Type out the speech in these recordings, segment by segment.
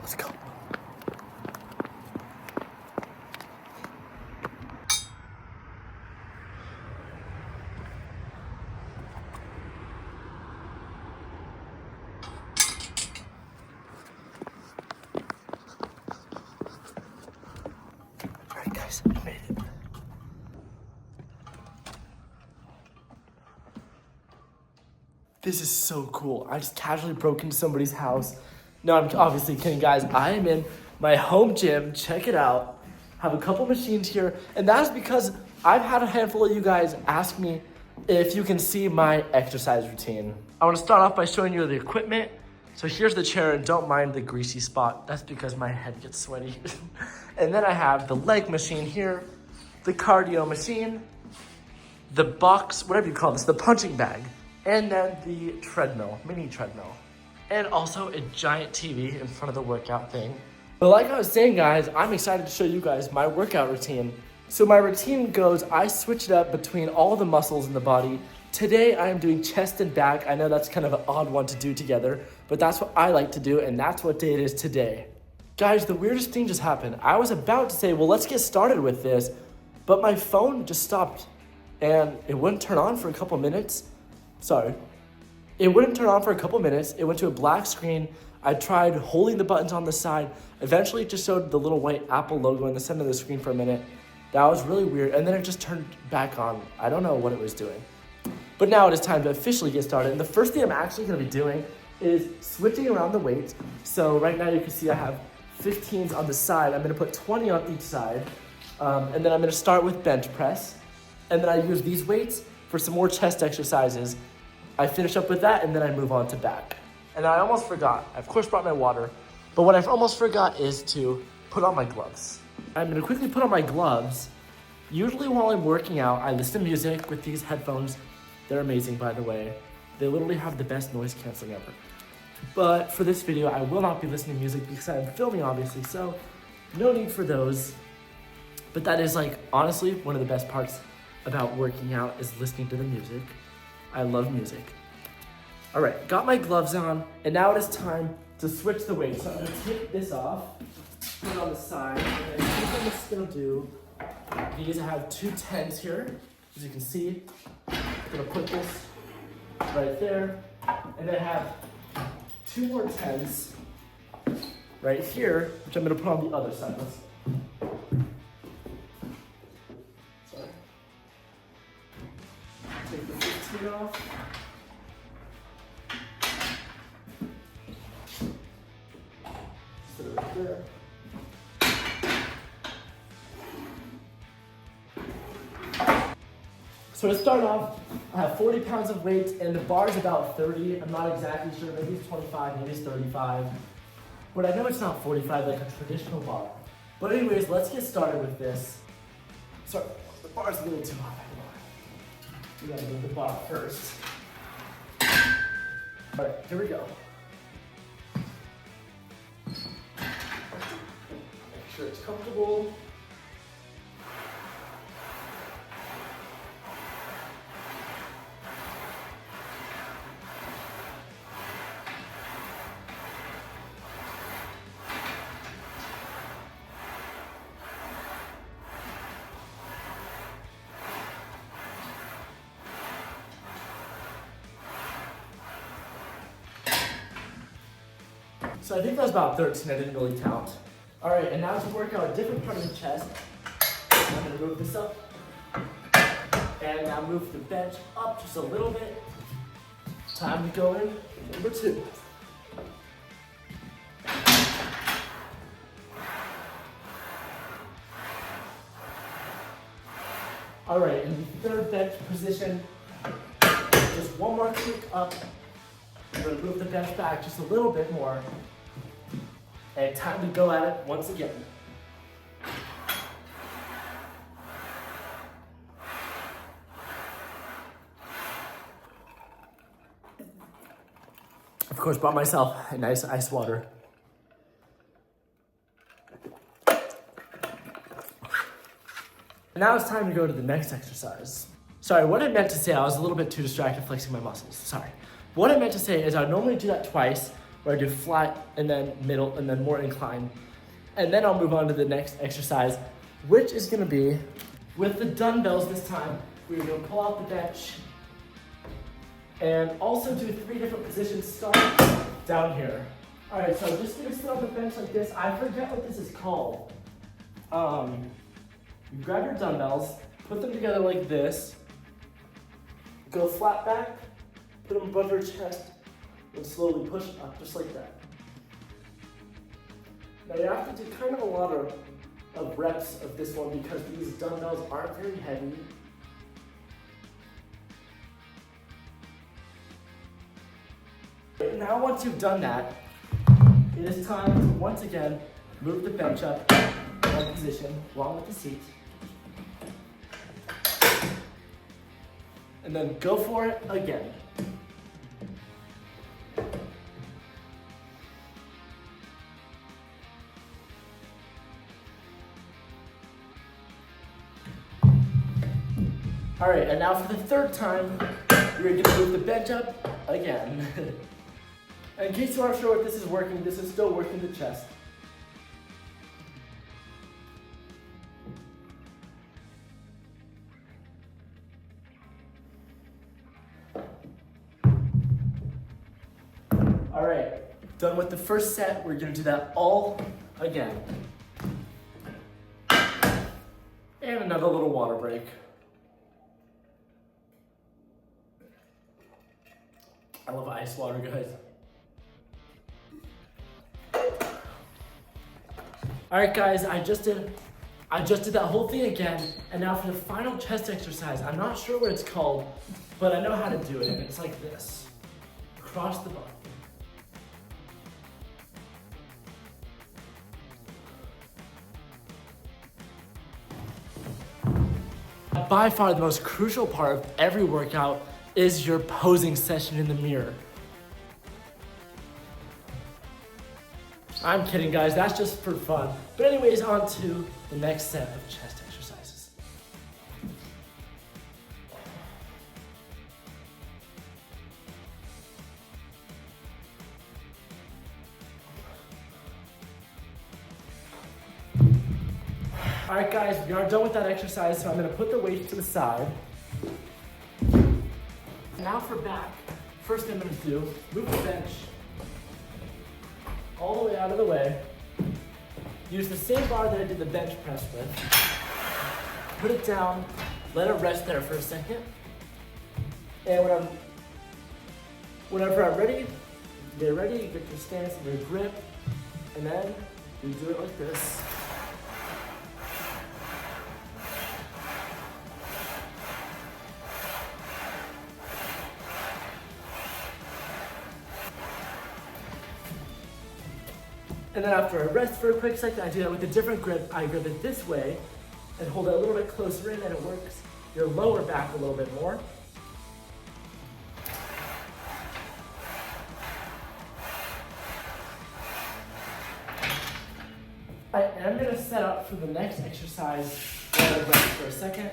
Let's go. All right, guys, I made it. This is so cool. I just casually broke into somebody's house. No, I'm obviously kidding, guys. I am in my home gym. Check it out. Have a couple machines here. And that's because I've had a handful of you guys ask me if you can see my exercise routine. I want to start off by showing you the equipment. So here's the chair, and don't mind the greasy spot. That's because my head gets sweaty. And then I have the leg machine here, the cardio machine, the box, whatever you call this, the punching bag, and then the treadmill, mini treadmill, and also a giant TV in front of the workout thing. But like I was saying, guys, I'm excited to show you guys my workout routine. So my routine goes, I switch it up between all the muscles in the body. Today I am doing chest and back. I know that's kind of an odd one to do together, but that's what I like to do, and that's what day it is today. Guys, the weirdest thing just happened. I was about to say, well, let's get started with this, but my phone just stopped and it wouldn't turn on for a couple minutes. Sorry. It wouldn't turn on for a couple minutes. It went to a black screen. I tried holding the buttons on the side. Eventually it just showed the little white Apple logo in the center of the screen for a minute. That was really weird. And then it just turned back on. I don't know what it was doing. But now it is time to officially get started. And the first thing I'm actually going to be doing is switching around the weights. So right now you can see I have 15s on the side. I'm going to put 20 on each side. And then I'm going to start with bench press. And then I use these weights for some more chest exercises. I finish up with that, and then I move on to back. And I almost forgot. I, of course, brought my water. But what I almost forgot is to put on my gloves. I'm going to quickly put on my gloves. Usually while I'm working out, I listen to music with these headphones. They're amazing, by the way. They literally have the best noise canceling ever. But for this video, I will not be listening to music because I'm filming, obviously, so no need for those. But that is, like, honestly, one of the best parts about working out is listening to the music. I love music. All right, got my gloves on, and now it is time to switch the weight. So I'm gonna take this off, put it on the side, and I think I'm just gonna do these. I have 2 10s here, as you can see. I'm gonna put this right there, and then I have 2 more 10s right here, which I'm gonna put on the other side. Sorry. Take the 15 off. Put it right there. So to start off, I have 40 pounds of weight, and the bar is about 30. I'm not exactly sure, maybe it's 25, maybe it's 35. But I know it's not 45 like a traditional bar. But anyways, let's get started with this. Sorry, the bar's a little too high. We gotta move the bar first. All right, here we go. Make sure it's comfortable. So I think that was about 13, I didn't really count. All right, and now to work out a different part of the chest, I'm gonna move this up, and now move the bench up just a little bit. Time to go in, number 2. All right, in the third bench position, just one more click up. I'm gonna move the bench back just a little bit more. And time to go at it once again. Of course, brought myself a nice ice water. Now it's time to go to the next exercise. Sorry, what I meant to say, I was a little bit too distracted flexing my muscles. Sorry. What I meant to say is I would normally do that twice, where I do flat and then middle and then more incline. And then I'll move on to the next exercise, which is gonna be with the dumbbells this time. We're gonna pull out the bench and also do 3 different positions starting down here. All right, so just gonna sit on the bench like this. I forget what this is called. You grab your dumbbells, put them together like this, go flat back, put them above your chest, and slowly push up, just like that. Now you have to do kind of a lot of reps of this one because these dumbbells aren't very heavy. Now once you've done that, it is time to once again move the bench up in one position along with the seat. And then go for it again. All right, and now for the 3rd time, you're gonna move the bench up again. In case you aren't sure what this is working, this is still working the chest. All right, done with the first set. We're gonna do that all again. And another little water break. I love ice water, guys. All right, guys, I just did that whole thing again, and now for the final chest exercise. I'm not sure what it's called, but I know how to do it, and it's like this. Across the bar. By far the most crucial part of every workout is your posing session in the mirror. I'm kidding, guys, that's just for fun. But anyways, on to the next set of chest exercises. All right, guys, we are done with that exercise, so I'm gonna put the weights to the side. Now for back, first thing I'm gonna do, move the bench all the way out of the way. Use the same bar that I did the bench press with. Put it down, let it rest there for a second. And whenever I'm ready, get ready, you get your stance and your grip, and then you do it like this. And then after I rest for a quick second, I do that with a different grip. I grip it this way and hold it a little bit closer in, and it works your lower back a little bit more. I am gonna set up for the next exercise while I rest for a second.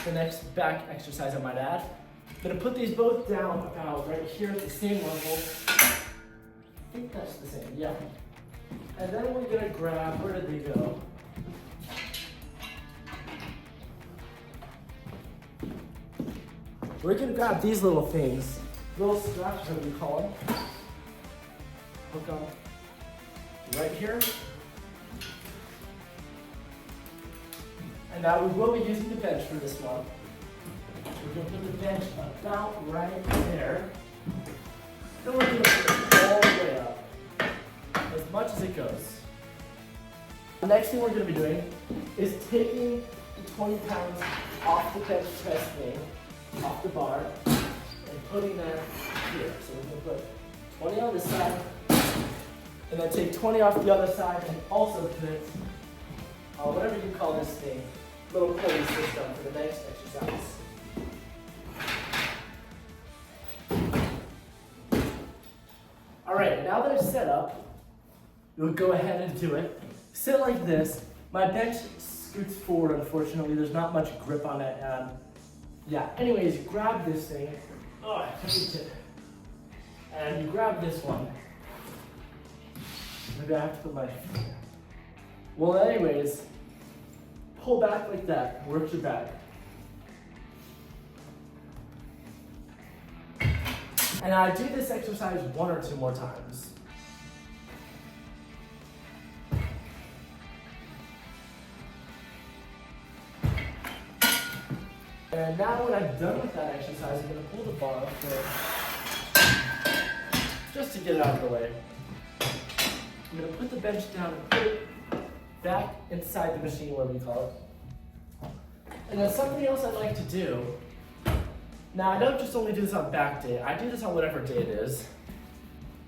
The next back exercise, I might add. I'm gonna put these both down about right here at the same level. I think that's the same, yeah. And then we're gonna grab, where did they go? We're gonna grab these little things, little straps, as we call them. Hook them right here. And now we will be using the bench for this one. We're gonna put the bench about right there. Then we're gonna put it all the way up, as much as it goes. The next thing we're gonna be doing is taking the 20 pounds off the bench press thing, off the bar, and putting that here. So we're gonna put 20 on this side, and then take 20 off the other side, and also put, whatever you call this thing, little pulley system for the next exercise. All right, now that it's set up, you'll go ahead and do it. Sit like this. My bench scoots forward, unfortunately. There's not much grip on it. Yeah, anyways, grab this thing. Oh, I hate it. And you grab this one. Maybe I have to put my... Well, anyways, pull back like that. Work your back. And I do this exercise 1 or 2 more times. And now when I'm done with that exercise, I'm going to pull the bar up there, just to get it out of the way. I'm going to put the bench down and put it back inside the machine, whatever you call it. And then something else I like to do, now I don't just only do this on back day, I do this on whatever day it is.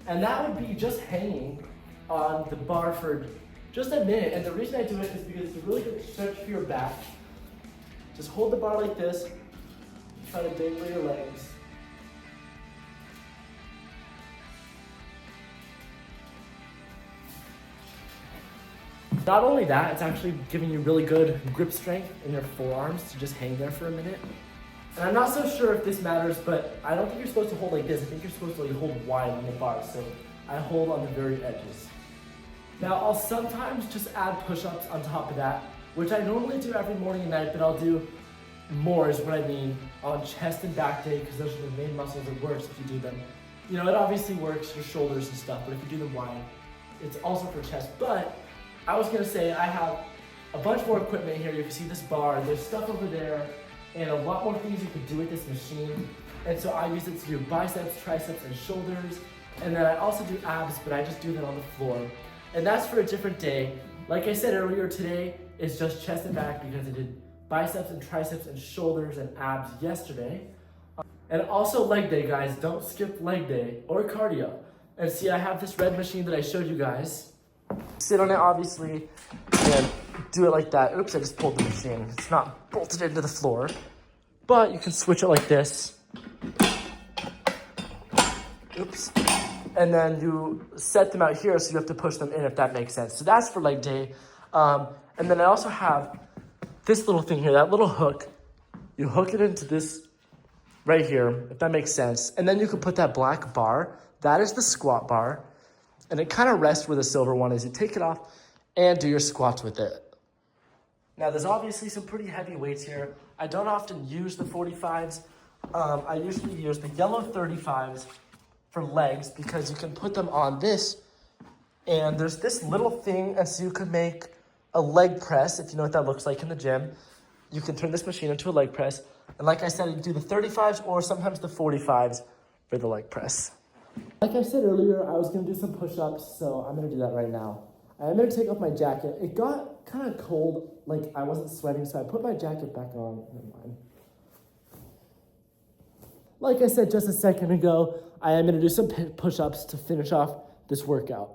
And that would be just hanging on the bar for just a minute. And the reason I do it is because it's a really good stretch for your back. Just hold the bar like this, try to dangle your legs. Not only that, it's actually giving you really good grip strength in your forearms to just hang there for a minute. And I'm not so sure if this matters, but I don't think you're supposed to hold like this. I think you're supposed to like hold wide on the bar, so I hold on the very edges. Now I'll sometimes just add push-ups on top of that, which I normally do every morning and night, but I'll do more is what I mean on chest and back day, because those are the main muscles that works if you do them. You know, it obviously works your shoulders and stuff, but if you do them wide, it's also for chest. But I was gonna say I have a bunch more equipment here. You can see this bar, there's stuff over there, and a lot more things you can do with this machine. And so I use it to do biceps, triceps, and shoulders. And then I also do abs, but I just do that on the floor. And that's for a different day. Like I said earlier, today is just chest and back because I did biceps and triceps and shoulders and abs yesterday. And also leg day, guys. Don't skip leg day or cardio. And see, I have this red machine that I showed you guys. Sit on it, obviously, and do it like that. Oops, I just pulled the machine. It's not bolted into the floor, but you can switch it like this. Oops. And then you set them out here, so you have to push them in, if that makes sense. So that's for leg day. And then I also have this little thing here, that little hook. You hook it into this right here, if that makes sense. And then you can put that black bar. That is the squat bar. And it kind of rests where the silver one is. You take it off and do your squats with it. Now, there's obviously some pretty heavy weights here. I don't often use the 45s. I usually use the yellow 35s for legs because you can put them on this. And there's this little thing, and so you can make a leg press, if you know what that looks like in the gym. You can turn this machine into a leg press. And like I said, you can do the 35s or sometimes the 45s for the leg press. Like I said earlier, I was going to do some push-ups, so I'm going to do that right now. I'm going to take off my jacket. It got kind of cold, like I wasn't sweating, so I put my jacket back on. Never mind. Like I said just a second ago, I am going to do some push-ups to finish off this workout.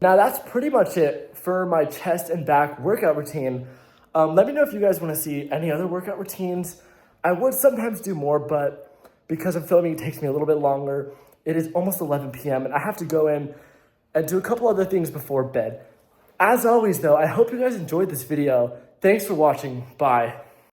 Now that's pretty much it for my chest and back workout routine. Let me know if you guys want to see any other workout routines. I would sometimes do more, but because I'm filming, it takes me a little bit longer. It is almost 11 p.m. and I have to go in and do a couple other things before bed. As always, though, I hope you guys enjoyed this video. Thanks for watching. Bye.